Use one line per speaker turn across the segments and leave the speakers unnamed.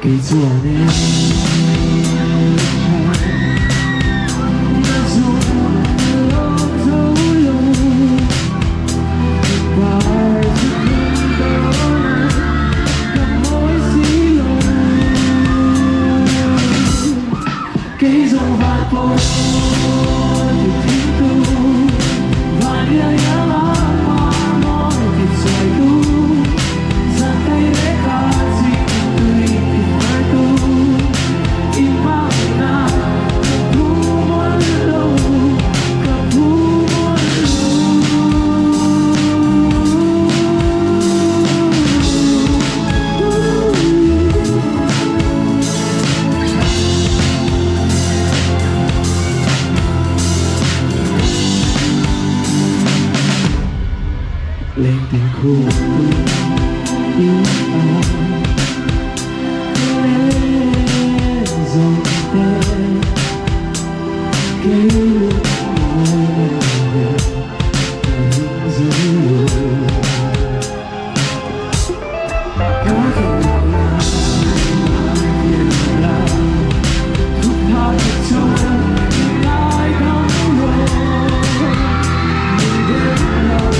给做你。Cái dòng vạt phố từ thiên tu và đưa nhớ mơ mỏi thì xoay tu ra tay để cả gì tùy thì phải tu imagina gặp thu muôn lâu gặp thu muôn lên tiếng khu yêu ai lên dòng tên kêu người dưới có thể là thuốc thang cho những ai không rồi mình đến lòng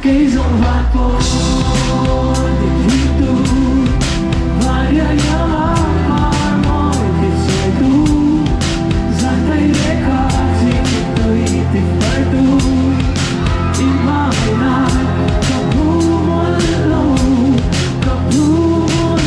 cái dòng vạt phố để thiên tu và đưa nhớ mỏi mỏi thì xoay tu giang tay để cả gì tôi thì phải tu imagina gặp thu muôn lâu gặp thu muôn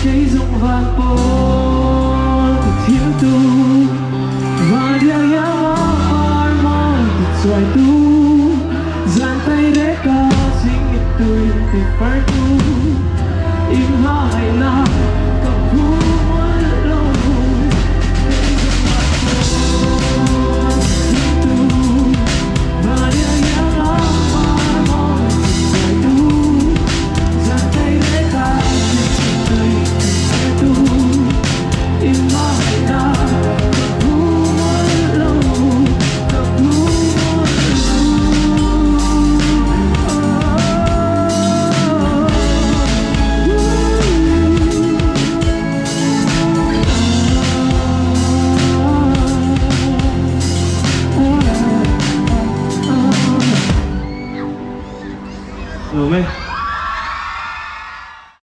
cái dòng vạt phố từ thiên tu và đưa nhớ mỏi mỏi từ xoay tu giang tay để cả sinh nhật tôi thì phải tu im hai na gặp thu muôn lâu cái dòng vạt phố từ thiên tu và đưa nhớ mỏi mỏi từ xoay tu giang tay để cả
Được không em?